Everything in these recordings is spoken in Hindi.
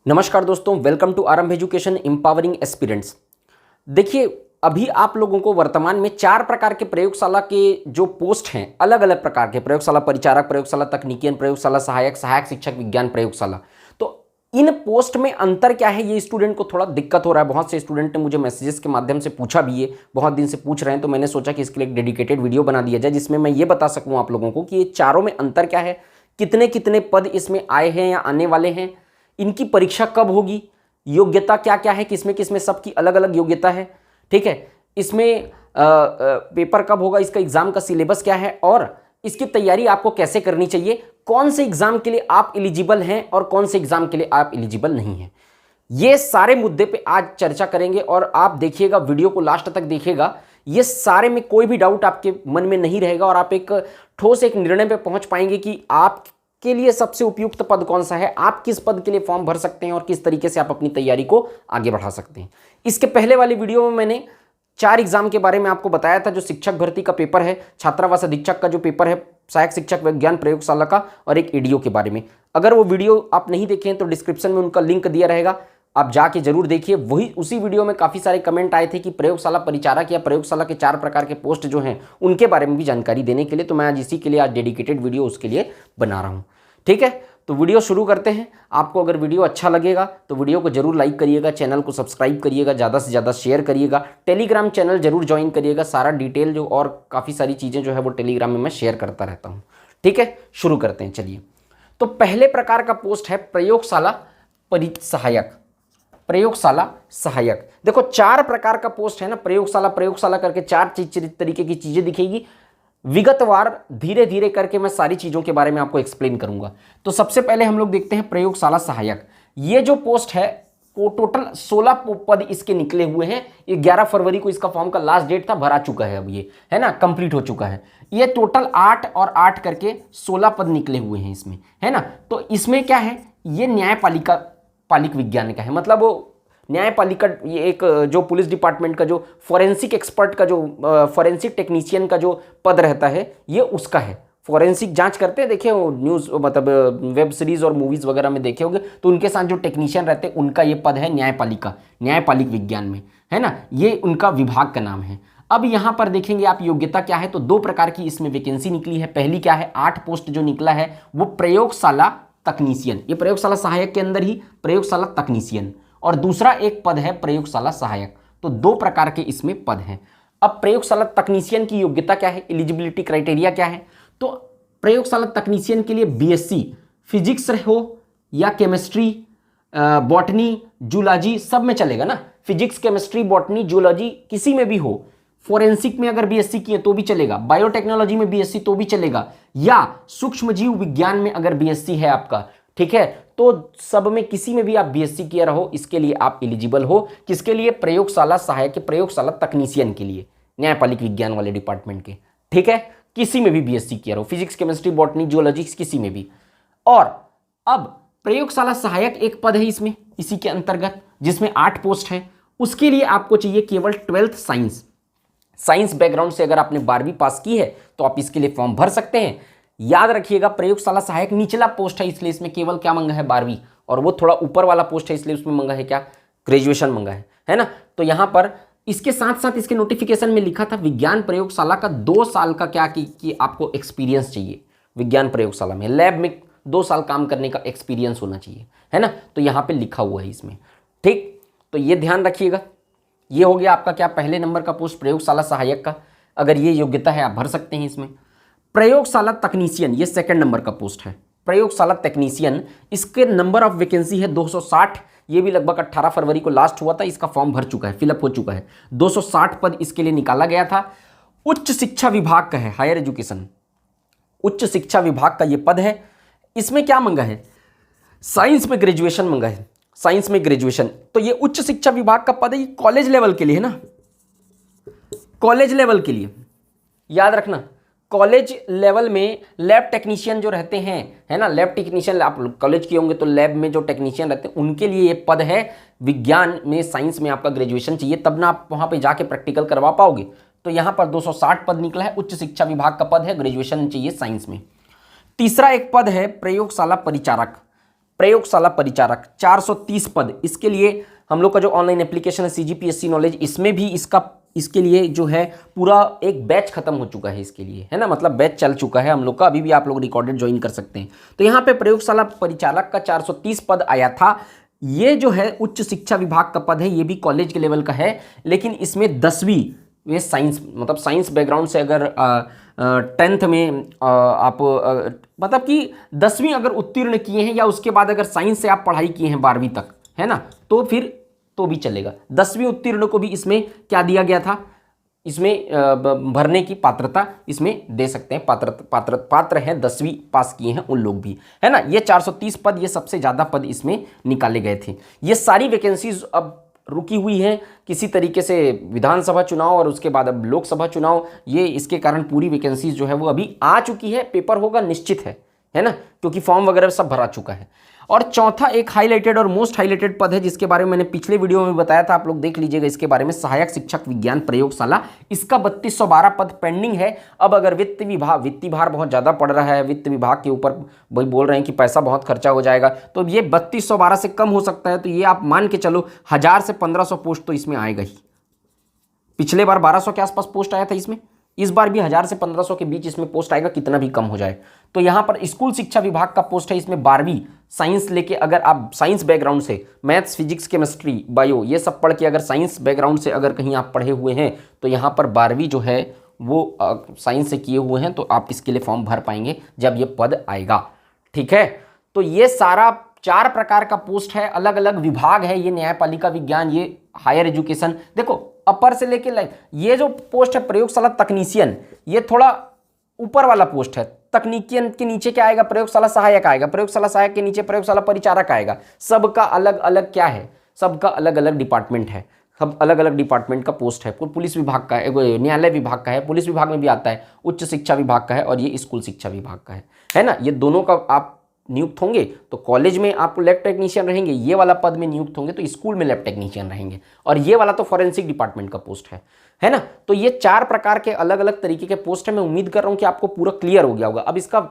नमस्कार दोस्तों, वेलकम टू आरंभ एजुकेशन एम्पावरिंग एस्पिरेंट्स। देखिए, अभी आप लोगों को वर्तमान में 4 प्रकार के प्रयोगशाला के जो पोस्ट हैं, अलग अलग प्रकार के प्रयोगशाला परिचारक, प्रयोगशाला तकनीकियन, प्रयोगशाला सहायक, सहायक शिक्षक विज्ञान प्रयोगशाला। तो इन पोस्ट में अंतर क्या है, ये स्टूडेंट को थोड़ा दिक्कत हो रहा है। बहुत से स्टूडेंट ने मुझे मैसेजेस के माध्यम से पूछा भी है, बहुत दिन से पूछ रहे हैं, तो मैंने सोचा कि इसके लिए एक डेडिकेटेड वीडियो बना दिया जाए जिसमें मैं ये बता सकूँ आप लोगों को कि ये चारों में अंतर क्या है, कितने कितने पद इसमें आए हैं या आने वाले हैं, इनकी परीक्षा कब होगी, योग्यता क्या क्या है, किसमें किसमें सबकी अलग अलग योग्यता है। ठीक है, इसमें पेपर कब होगा, इसका एग्जाम का सिलेबस क्या है और इसकी तैयारी आपको कैसे करनी चाहिए, कौन से एग्जाम के लिए आप एलिजिबल हैं और कौन से एग्जाम के लिए आप एलिजिबल नहीं हैं। ये सारे मुद्दे पे आज चर्चा करेंगे और आप देखिएगा, वीडियो को लास्ट तक देखिएगा। ये सारे में कोई भी डाउट आपके मन में नहीं रहेगा और आप एक ठोस एक निर्णय पे पहुंच पाएंगे कि आप के लिए सबसे उपयुक्त पद कौन सा है, आप किस पद के लिए फॉर्म भर सकते हैं और किस तरीके से आप अपनी तैयारी को आगे बढ़ा सकते हैं। इसके पहले वाली वीडियो में मैंने 4 एग्जाम के बारे में आपको बताया था, जो शिक्षक भर्ती का पेपर है, छात्रावास अधीक्षक का जो पेपर है, सहायक शिक्षक विज्ञान प्रयोगशाला का, और एक ईडीओ के बारे में। अगर वो वीडियो आप नहीं देखें तो डिस्क्रिप्शन में उनका लिंक दिया रहेगा, आप जाके जरूर देखिए। वही उसी वीडियो में काफ़ी सारे कमेंट आए थे कि प्रयोगशाला परिचारक या प्रयोगशाला के 4 प्रकार के पोस्ट जो हैं उनके बारे में भी जानकारी देने के लिए, तो मैं आज इसी के लिए आज डेडिकेटेड वीडियो उसके लिए बना रहा हूँ। ठीक है, तो वीडियो शुरू करते हैं। आपको अगर वीडियो अच्छा लगेगा तो वीडियो को जरूर लाइक करिएगा, चैनल को सब्सक्राइब करिएगा, ज़्यादा से ज़्यादा शेयर करिएगा, टेलीग्राम चैनल जरूर ज्वाइन करिएगा। सारा डिटेल जो और काफ़ी सारी चीज़ें जो है वो टेलीग्राम में मैं शेयर करता रहता हूँ। ठीक है, शुरू करते हैं। चलिए, तो पहले प्रकार का पोस्ट है प्रयोगशाला परिसहायक। प्रयोगशाला सहायक, देखो 4 प्रकार का पोस्ट है ना, प्रयोगशाला करके 4 तरीके की चीज़ें दिखेगी। विगतवार धीरे धीरे करके मैं सारी चीज़ों के बारे में आपको एक्सप्लेन करूंगा। तो सबसे पहले हम लोग देखते हैं प्रयोगशाला सहायक। ये जो पोस्ट है वो टोटल 16 पद इसके निकले हुए हैं। ये 11 फरवरी को इसका फॉर्म का लास्ट डेट था, भरा चुका है अब, ये है ना, कंप्लीट हो चुका है। ये टोटल 8 और 8 करके 16 पद निकले हुए हैं इसमें, है ना। तो इसमें क्या है, ये पालिक विज्ञान का है, मतलब वो न्यायपालिका, ये एक जो पुलिस डिपार्टमेंट का जो फॉरेंसिक एक्सपर्ट का, जो फॉरेंसिक टेक्नीशियन का जो पद रहता है, ये उसका है। फॉरेंसिक जांच करते हैं, देखे हो न्यूज़, मतलब वेब सीरीज और मूवीज़ वगैरह में देखे होंगे, तो उनके साथ जो टेक्नीशियन रहते हैं उनका ये पद है न्यायपालिक विज्ञान में, है ना, ये उनका विभाग का नाम है। अब यहाँ पर देखेंगे आप योग्यता क्या है, तो 2 प्रकार की इसमें वैकेंसी निकली है। पहली क्या है, 8 पोस्ट जो निकला है वो प्रयोगशाला तकनीशियन, ये प्रयोगशाला सहायक के अंदर ही प्रयोगशाला तकनीशियन, और दूसरा एक पद है प्रयोगशाला सहायक। तो 2 प्रकार के इसमें पद हैं। अब प्रयोगशाला तकनीशियन की योग्यता क्या है, एलिजिबिलिटी क्राइटेरिया क्या है, तो प्रयोगशाला तकनीशियन के लिए बीएससी फिजिक्स हो या केमिस्ट्री, बॉटनी, जूलॉजी, सब में चलेगा ना। फिजिक्स, केमिस्ट्री, बॉटनी, जूलॉजी किसी में भी हो। फोरेंसिक में अगर बीएससी किए तो भी चलेगा, बायोटेक्नोलॉजी में बीएससी तो भी चलेगा, या सूक्ष्म जीव विज्ञान में अगर बीएससी है आपका, ठीक है, तो सब में किसी में भी आप बीएससी किया रहो, इसके लिए आप एलिजिबल हो। किसके लिए, प्रयोगशाला सहायक के, प्रयोगशाला तकनीशियन के लिए, न्यायपालिक विज्ञान वाले डिपार्टमेंट के। ठीक है, किसी में भी बीएससी किया रहो, फिजिक्स, केमिस्ट्री, बॉटनी, जियोलॉजी, किसी में भी। और अब प्रयोगशाला सहायक एक पद है इसमें, इसी के अंतर्गत, जिसमें 8 पोस्ट है। उसके लिए आपको चाहिए केवल 12th साइंस बैकग्राउंड से। अगर आपने 12वीं पास की है तो आप इसके लिए फॉर्म भर सकते हैं। याद रखिएगा, प्रयोगशाला सहायक निचला पोस्ट है, इसलिए इसमें केवल क्या मंगा है, 12वीं, और वो थोड़ा ऊपर वाला पोस्ट है इसलिए उसमें मंगा है क्या, ग्रेजुएशन मंगा है ना। तो यहाँ पर इसके साथ साथ इसके नोटिफिकेशन में लिखा था विज्ञान प्रयोगशाला का 2 साल का क्या कि आपको एक्सपीरियंस चाहिए। विज्ञान प्रयोगशाला में लैब में 2 साल काम करने का एक्सपीरियंस होना चाहिए, है ना। तो यहाँ पे लिखा हुआ है इसमें। ठीक, तो ये ध्यान रखिएगा। ये हो गया आपका क्या, पहले नंबर का पोस्ट प्रयोगशाला सहायक का। अगर ये योग्यता है आप भर सकते हैं इसमें। प्रयोगशाला तकनीशियन, ये 2nd नंबर का पोस्ट है, प्रयोगशाला तकनीशियन। इसके नंबर ऑफ वैकेंसी है 260। ये भी लगभग 18 फरवरी को लास्ट हुआ था, इसका फॉर्म भर चुका है, फिलअप हो चुका है। 260 पद इसके लिए निकाला गया था। उच्च शिक्षा विभाग का है, हायर एजुकेशन, उच्च शिक्षा विभाग का ये पद है। इसमें क्या मंगा है, साइंस में ग्रेजुएशन मंगा है, साइंस में ग्रेजुएशन। तो ये उच्च शिक्षा विभाग का पद है, ये कॉलेज लेवल के लिए है ना, कॉलेज लेवल के लिए। याद रखना, कॉलेज लेवल में लैब टेक्नीशियन जो रहते हैं, है ना, लैब टेक्नीशियन, आप कॉलेज के होंगे तो लैब में जो टेक्नीशियन रहते हैं उनके लिए ये पद है। विज्ञान में, साइंस में आपका ग्रेजुएशन चाहिए, तब ना आप वहाँ पे जाके प्रैक्टिकल करवा पाओगे। तो यहाँ पर 260 पद निकला है, उच्च शिक्षा विभाग का पद है, ग्रेजुएशन चाहिए साइंस में। तीसरा एक पद है प्रयोगशाला परिचारक। प्रयोगशाला परिचारक 430 पद, इसके लिए हम लोग का जो ऑनलाइन एप्लीकेशन है CGPSC नॉलेज, इसमें भी इसके लिए जो है पूरा एक बैच खत्म हो चुका है इसके लिए, है ना, मतलब बैच चल चुका है हम लोग का, अभी भी आप लोग रिकॉर्डेड ज्वाइन कर सकते हैं। तो यहाँ पे प्रयोगशाला परिचालक का 430 पद आया था। ये जो है उच्च शिक्षा विभाग का पद है, ये भी कॉलेज के लेवल का है, लेकिन इसमें 10वीं में साइंस, मतलब साइंस बैकग्राउंड से अगर 10th में आप मतलब कि 10वीं अगर उत्तीर्ण किए हैं या उसके बाद अगर साइंस से आप पढ़ाई किए हैं 12वीं तक, है ना, तो फिर तो भी चलेगा। 10वीं उत्तीर्ण को भी इसमें क्या दिया गया था, इसमें भरने की पात्रता इसमें दे सकते हैं, पात्र हैं, 10वीं पास किए हैं उन लोग भी, है ना। ये 430 पद, ये सबसे ज़्यादा पद इसमें निकाले गए थे। ये सारी वैकेंसीज अब रुकी हुई हैं किसी तरीके से, विधानसभा चुनाव और उसके बाद अब लोकसभा चुनाव, ये इसके कारण पूरी वैकेंसीज जो है वो अभी आ चुकी है, पेपर होगा निश्चित है ना, क्योंकि फॉर्म वगैरह सब भरा चुका है। और चौथा एक हाईलाइटेड और मोस्ट हाईलाइटेड पद है, जिसके बारे में मैंने पिछले वीडियो में बताया था, आप लोग देख लीजिएगा इसके बारे में, सहायक शिक्षक विज्ञान प्रयोगशाला। इसका 3212 पद पेंडिंग है। अब अगर वित्तीय भार बहुत ज़्यादा पड़ रहा है, वित्त विभाग के ऊपर वही बोल रहे हैं कि पैसा बहुत खर्चा हो जाएगा, तो ये 3212 से कम हो सकता है। तो ये आप मान के चलो 1000 से 1500 पोस्ट तो इसमें आएगा ही। पिछले बार 1200 के आसपास पोस्ट आया था इसमें, इस बार भी 1000 से 1500 के बीच इसमें पोस्ट आएगा, कितना भी कम हो जाए। तो यहाँ पर स्कूल शिक्षा विभाग का पोस्ट है, इसमें 12वीं साइंस लेके, अगर आप साइंस बैकग्राउंड से मैथ्स, फिजिक्स, केमिस्ट्री, बायो ये सब पढ़ के अगर साइंस बैकग्राउंड से अगर कहीं आप पढ़े हुए हैं, तो यहाँ पर 12वीं जो है वो साइंस से किए हुए हैं, तो आप इसके लिए फॉर्म भर पाएंगे जब ये पद आएगा। ठीक है, तो ये सारा 4 प्रकार का पोस्ट है, अलग अलग विभाग है, ये न्यायपालिका विज्ञान, ये हायर एजुकेशन। देखो अपर से लेके ये जो पोस्ट है प्रयोगशाला तकनीशियन, ये थोड़ा ऊपर वाला पोस्ट है। तकनीशियन के नीचे क्या आएगा, प्रयोगशाला सहायक आएगा, प्रयोगशाला सहायक के नीचे प्रयोगशाला परिचारक आएगा। सबका अलग अलग क्या है, सबका अलग अलग डिपार्टमेंट है, सब अलग अलग डिपार्टमेंट का पोस्ट है। पुलिस विभाग का है, न्यायालय विभाग का है, पुलिस विभाग में भी आता है, उच्च शिक्षा विभाग का है, और ये स्कूल शिक्षा विभाग का है ना। ये दोनों का आप नियुक्त होंगे तो कॉलेज में आप लैब टेक्नीशियन रहेंगे, ये वाला पद में नियुक्त होंगे तो स्कूल में लैब टेक्नीशियन रहेंगे, और ये वाला तो फॉरेंसिक डिपार्टमेंट का पोस्ट है ना। तो ये 4 प्रकार के अलग अलग तरीके के पोस्ट है। मैं उम्मीद कर रहा हूं कि आपको पूरा क्लियर हो गया होगा। अब इसका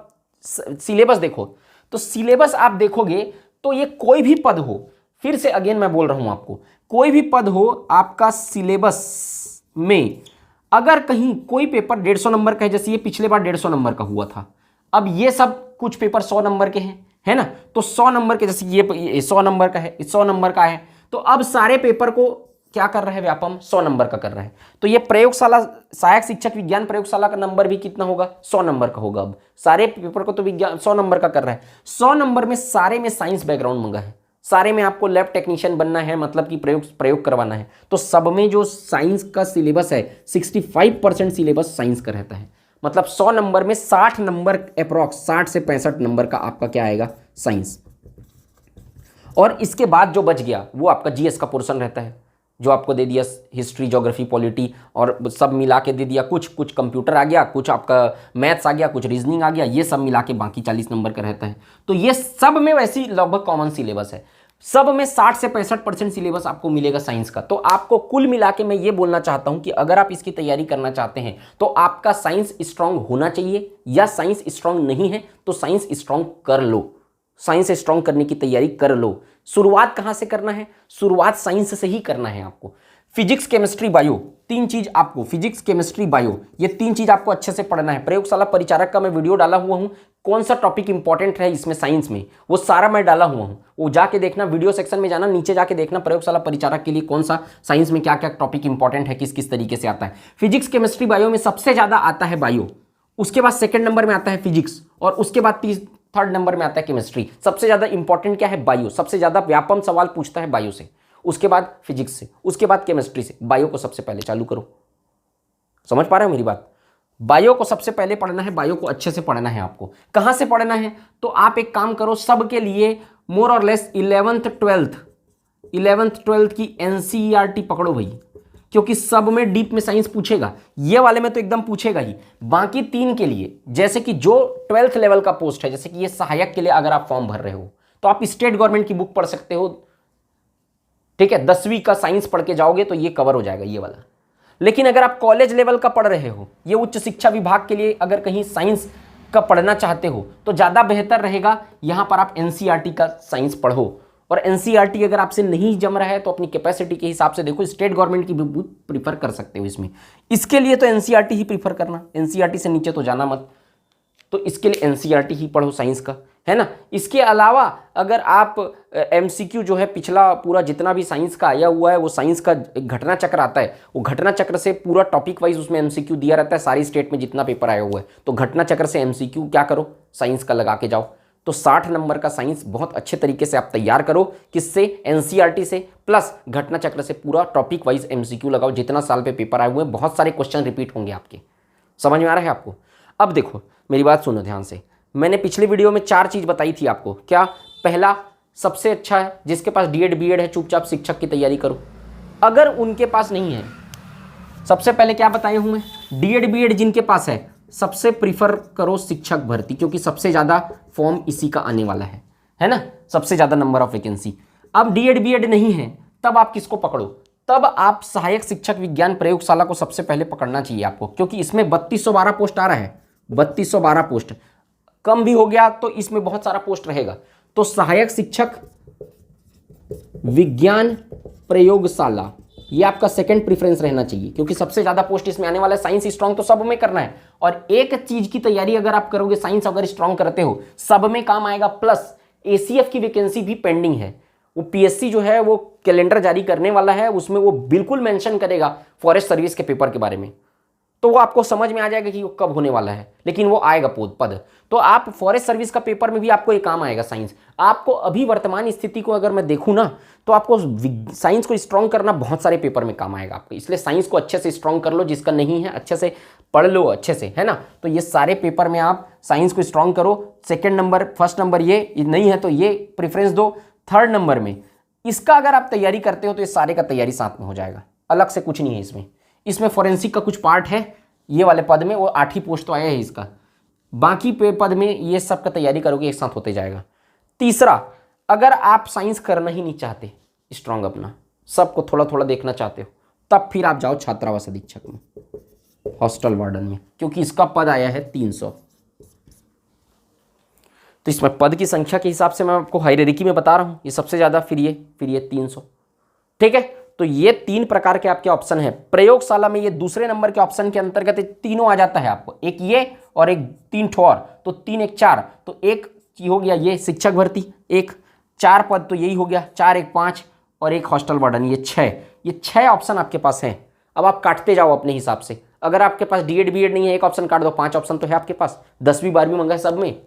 सिलेबस देखो, तो सिलेबस आप देखोगे तो ये कोई भी पद हो, फिर से अगेन मैं बोल रहा हूं आपको, कोई भी पद हो, आपका सिलेबस में अगर कहीं कोई पेपर 150 नंबर का है, जैसे ये पिछले बार 150 नंबर का हुआ था, अब ये सब कुछ पेपर 100 नंबर के हैं, है ना। तो 100 नंबर के, जैसे ये 100 नंबर का है, 100 नंबर का है, तो अब सारे पेपर को क्या कर रहा है व्यापम, 100 नंबर का कर रहा है। तो ये प्रयोगशाला सहायक शिक्षक विज्ञान प्रयोगशाला का नंबर भी कितना होगा, 100 नंबर का होगा। अब सारे पेपर को तो विज्ञान 100 नंबर का कर रहा है। 100 नंबर में सारे में साइंस बैकग्राउंड मंगा है, सारे में आपको लैब टेक्नीशियन बनना है, मतलब कि प्रयोग करवाना है। तो सब में जो साइंस का सिलेबस है 65% सिलेबस साइंस का रहता है, मतलब 100 नंबर में 60 नंबर अप्रॉक्स, 60 से 65 नंबर का आपका क्या आएगा, साइंस। और इसके बाद जो बच गया वो आपका जीएस का पोर्शन रहता है, जो आपको दे दिया हिस्ट्री, ज्योग्राफी, पॉलिटी और सब मिला के दे दिया। कुछ कंप्यूटर आ गया, कुछ आपका मैथ्स आ गया, कुछ रीजनिंग आ गया, ये सब मिला के बाकी 40 नंबर का रहता है। तो ये सब में वैसी लगभग कॉमन सिलेबस है, सब में 60 से 65% सिलेबस आपको मिलेगा साइंस का। तो आपको कुल मिला के मैं ये बोलना चाहता हूं कि अगर आप इसकी तैयारी करना चाहते हैं तो आपका साइंस स्ट्रांग होना चाहिए, या साइंस स्ट्रांग नहीं है तो साइंस स्ट्रांग कर लो, साइंस स्ट्रांग करने की तैयारी कर लो। शुरुआत कहां से करना है, शुरुआत साइंस से ही करना है आपको। फिजिक्स, केमिस्ट्री, बायो, 3 चीज आपको, फिजिक्स, केमिस्ट्री, बायो, ये 3 चीज आपको अच्छे से पढ़ना है। प्रयोगशाला परिचारक का मैं वीडियो डाला हुआ हूं, कौन सा टॉपिक इंपॉर्टेंट है इसमें साइंस में, वो सारा मैं डाला हुआ हूं, वो जाके देखना, वीडियो सेक्शन में जाना, नीचे जाके देखना प्रयोगशाला परिचारक के लिए कौन सा साइंस में क्या क्या टॉपिक इंपॉर्टेंट है, किस किस तरीके से आता है। फिजिक्स, केमिस्ट्री, बायो में सबसे ज्यादा आता है बायो, उसके बाद सेकंड नंबर में आता है फिजिक्स, और उसके बाद थर्ड नंबर में आता है केमिस्ट्री। सबसे ज्यादा इंपॉर्टेंट क्या है, बायो, सबसे ज्यादा व्यापम सवाल पूछता है बायो से, उसके बाद फिजिक्स से, उसके बाद केमिस्ट्री से। बायो को सबसे पहले चालू करो, समझ पा रहे हो मेरी बात। बायो को सबसे पहले पढ़ना है, बायो को अच्छे से पढ़ना है आपको। कहां से पढ़ना है, तो आप एक काम करो, सबके लिए मोर और लेस 11th 12th की एनसीईआरटी पकड़ो भाई, क्योंकि सब में डीप में साइंस पूछेगा, ये वाले में तो एकदम पूछेगा ही। बाकी 3 के लिए, जैसे कि जो 12th लेवल का पोस्ट है, जैसे कि ये सहायक के लिए अगर आप फॉर्म भर रहे हो तो आप स्टेट गवर्नमेंट की बुक पढ़ सकते हो, ठीक है। 10वीं का साइंस पढ़ के जाओगे तो ये कवर हो जाएगा ये वाला। लेकिन अगर आप कॉलेज लेवल का पढ़ रहे हो, ये उच्च शिक्षा विभाग के लिए अगर कहीं साइंस का पढ़ना चाहते हो तो ज़्यादा बेहतर रहेगा यहाँ पर आप एनसीईआरटी का साइंस पढ़ो। और एनसीईआरटी अगर आपसे नहीं जम रहा है तो अपनी कैपेसिटी के हिसाब से देखो, स्टेट गवर्नमेंट की भी बुक प्रीफर कर सकते हो इसमें। इसके लिए तो एनसीईआरटी ही प्रीफर करना, एनसीईआरटी से नीचे तो जाना मत। तो इसके लिए एनसीईआरटी ही पढ़ो साइंस का, है ना। इसके अलावा अगर आप एमसीक्यू जो है पिछला पूरा जितना भी साइंस का आया हुआ है, वो साइंस का एक घटना चक्र आता है, वो घटना चक्र से पूरा टॉपिक वाइज उसमें एमसीक्यू दिया रहता है, सारी स्टेट में जितना पेपर आया हुआ है। तो घटना चक्र से एमसीक्यू क्या करो, साइंस का लगा के जाओ। तो 60 नंबर का साइंस बहुत अच्छे तरीके से आप तैयार करो, किससे, एनसीईआरटी से, प्लस घटना चक्र से पूरा टॉपिक वाइज एमसीक्यू लगाओ। जितना साल पे पेपर आए हुए हैं बहुत सारे क्वेश्चन रिपीट होंगे आपके। समझ में आ रहा है आपको। अब देखो मेरी बात सुनो ध्यान से, मैंने पिछले वीडियो में 4 चीज़ बताई थी आपको। क्या? पहला, सबसे अच्छा है जिसके पास डीएड बीएड है चुपचाप शिक्षक की तैयारी करो। अगर उनके पास नहीं है, सबसे पहले क्या बताया हूँ मैं, डीएड बीएड जिनके पास है सबसे प्रीफर करो शिक्षक भर्ती, क्योंकि सबसे ज़्यादा फॉर्म इसी का आने वाला है ना, सबसे ज़्यादा नंबर ऑफ वैकेंसी। अब डीएड बीएड नहीं है तब आप किसको पकड़ो, तब आप सहायक शिक्षक विज्ञान प्रयोगशाला को सबसे पहले पकड़ना चाहिए आपको, क्योंकि इसमें 3212 पोस्ट आ रहा है, 3212 पोस्ट। कम भी हो गया तो इसमें बहुत सारा पोस्ट रहेगा। तो सहायक शिक्षक विज्ञान प्रयोगशाला ये आपका सेकंड प्रेफरेंस रहना चाहिए, क्योंकि सबसे ज्यादा पोस्ट इसमें आने वाला है। साइंस स्ट्रांग तो सब में करना है, और एक चीज की तैयारी अगर आप करोगे, साइंस अगर स्ट्रांग करते हो सब में काम आएगा। प्लस एसीएफ की वैकेंसी भी पेंडिंग है, वो पीएससी जो है वो कैलेंडर जारी करने वाला है, उसमें वो बिल्कुल मेंशन करेगा फॉरेस्ट सर्विस के पेपर के बारे में। तो वो आपको समझ में आ जाएगा कि वो कब होने वाला है, लेकिन वो आएगा पद। तो आप फॉरेस्ट सर्विस का पेपर में भी आपको ये काम आएगा साइंस। आपको अभी वर्तमान स्थिति को अगर मैं देखूँ ना, तो आपको साइंस को स्ट्रॉन्ग करना बहुत सारे पेपर में काम आएगा आपको। इसलिए साइंस को अच्छे से स्ट्रॉन्ग कर लो, जिसका नहीं है अच्छे से पढ़ लो अच्छे से, है ना। तो ये सारे पेपर में आप साइंस को स्ट्रॉन्ग करो। सेकेंड नंबर, फर्स्ट नंबर ये नहीं है तो ये प्रेफरेंस दो। थर्ड नंबर में इसका अगर आप तैयारी करते हो तो ये सारे का तैयारी साथ में हो जाएगा, अलग से कुछ नहीं है इसमें। इसमें फॉरेंसिक का कुछ पार्ट है ये वाले पद में, वो 8 ही पोस्ट तो आया है इसका, बाकी पद में ये सब का तैयारी करोगे एक साथ होते जाएगा। तीसरा, अगर आप साइंस करना ही नहीं चाहते स्ट्रांग अपना, सबको थोड़ा थोड़ा देखना चाहते हो, तब फिर आप जाओ छात्रावास अधीक्षक में, हॉस्टल वार्डन में, क्योंकि इसका पद आया है 300। तो इसमें पद की संख्या के हिसाब से मैं आपको हायरार्की में बता रहा हूं, ये सबसे ज्यादा, फिर ये 300। ठीक है, तो ये 3 प्रकार के आपके ऑप्शन है प्रयोगशाला में। ये दूसरे नंबर के ऑप्शन के अंतर्गत तीनों आ जाता है आपको, एक ये और एक 3 ठो और, तो 3 1 4, तो एक हो गया ये शिक्षक भर्ती, एक 4 पद तो यही हो गया, 4 1 5 और एक हॉस्टल वार्डन, ये 6। ये 6 ऑप्शन आपके पास हैं। अब आप काटते जाओ अपने हिसाब से। अगर आपके पास डीएड बीएड नहीं है, एक ऑप्शन काट दो, 5 ऑप्शन तो है आपके पास। 10वीं 12वीं मंगा है सब में,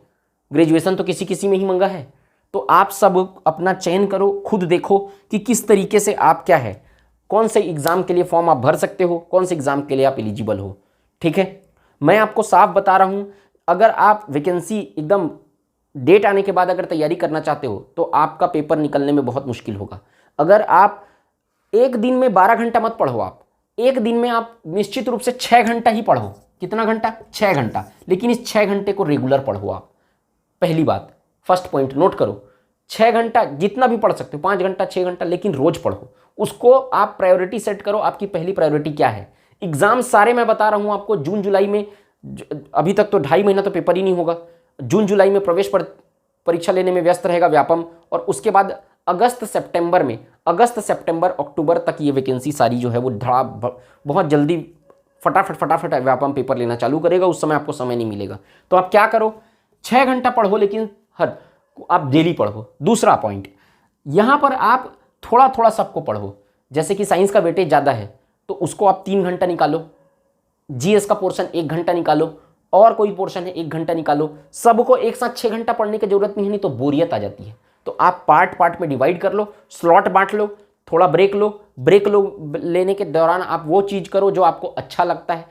ग्रेजुएशन तो किसी किसी में ही मंगा है। तो आप सब अपना चयन करो, खुद देखो कि किस तरीके से आप क्या है, कौन से एग्जाम के लिए फॉर्म आप भर सकते हो, कौन से एग्जाम के लिए आप एलिजिबल हो। ठीक है, मैं आपको साफ बता रहा हूं, अगर आप वैकेंसी एकदम डेट आने के बाद अगर तैयारी करना चाहते हो तो आपका पेपर निकलने में बहुत मुश्किल होगा। अगर आप एक दिन में 12 घंटा मत पढ़ो, आप एक दिन में आप निश्चित रूप से 6 घंटा ही पढ़ो। कितना घंटा? 6 घंटा। लेकिन इस 6 घंटे को रेगुलर पढ़ो आप। पहली बात, फर्स्ट पॉइंट नोट करो, 6 घंटा जितना भी पढ़ सकते हो, 5 घंटा 6 घंटा, लेकिन रोज पढ़ो। उसको आप प्रायोरिटी सेट करो, आपकी पहली प्रायोरिटी क्या है। एग्जाम सारे मैं बता रहा हूं आपको, जून जुलाई में, अभी तक तो 2.5 महीना तो पेपर ही नहीं होगा। जून जुलाई में प्रवेश परीक्षा लेने में व्यस्त रहेगा व्यापम, और उसके बाद अगस्त सितंबर अक्टूबर तक ये वैकेंसी सारी जो है वो बहुत जल्दी फटाफट व्यापम पेपर लेना चालू करेगा। उस समय आपको समय नहीं मिलेगा। तो आप क्या करो, 6 घंटा पढ़ो, लेकिन आप डेली पढ़ो। दूसरा पॉइंट, यहां पर आप थोड़ा थोड़ा सबको पढ़ो। जैसे कि साइंस का वेटेज ज़्यादा है तो उसको आप 3 घंटा निकालो, जीएस का पोर्शन 1 घंटा निकालो, और कोई पोर्शन है 1 घंटा निकालो। सबको एक साथ 6 घंटा पढ़ने की जरूरत नहीं है, नहीं तो बोरियत आ जाती है। तो आप पार्ट में डिवाइड कर लो, स्लॉट बांट लो, थोड़ा ब्रेक लो। लेने के दौरान आप वो चीज़ करो जो आपको अच्छा लगता है।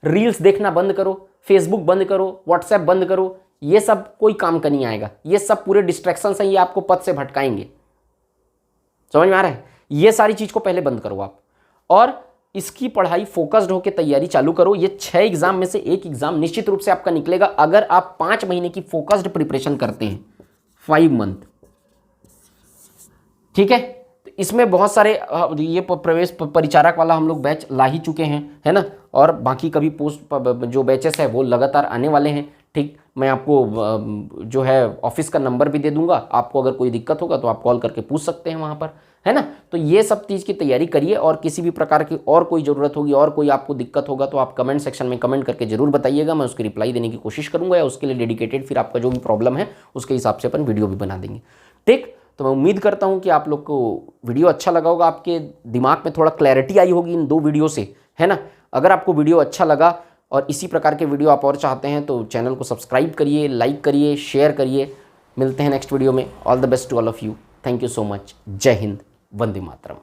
रील्स देखना बंद करो, फेसबुक बंद करो, व्हाट्सएप बंद करो, ये सब कोई काम का नहीं आएगा। ये सब पूरे डिस्ट्रैक्शन हैं, ये आपको पद से भटकाएंगे। समझ में आ रहा है? ये सारी चीज़ को पहले बंद करो आप, और इसकी पढ़ाई फोकस्ड होकर तैयारी चालू करो। ये 6 एग्जाम में से एक एग्जाम निश्चित रूप से आपका निकलेगा अगर आप 5 महीने की फोकस्ड प्रिपरेशन करते हैं, 5 मंथ। ठीक है, तो इसमें बहुत सारे ये प्रवेश परिचारक वाला हम लोग बैच ला ही चुके हैं, है ना, और बाकी कभी पोस्ट जो बैचेस है वो लगातार आने वाले हैं। ठीक, मैं आपको जो है ऑफिस का नंबर भी दे दूंगा, आपको अगर कोई दिक्कत होगा तो आप कॉल करके पूछ सकते हैं वहाँ पर, है ना। तो ये सब चीज़ की तैयारी करिए, और किसी भी प्रकार की और कोई ज़रूरत होगी और कोई आपको दिक्कत होगा तो आप कमेंट सेक्शन में कमेंट करके जरूर बताइएगा, मैं उसकी रिप्लाई देने की कोशिश करूँगा, या उसके लिए डेडिकेटेड फिर आपका जो भी प्रॉब्लम है उसके हिसाब से अपन वीडियो भी बना देंगे। ठीक, तो मैं उम्मीद करता हूँ कि आप लोग को वीडियो अच्छा लगा होगा, आपके दिमाग में थोड़ा क्लैरिटी आई होगी इन 2 वीडियो से, है ना। अगर आपको वीडियो अच्छा लगा और इसी प्रकार के वीडियो आप और चाहते हैं तो चैनल को सब्सक्राइब करिए, लाइक करिए, शेयर करिए। मिलते हैं नेक्स्ट वीडियो में। All the best to all of you. Thank you so much. Jai Hind, Vande Mataram.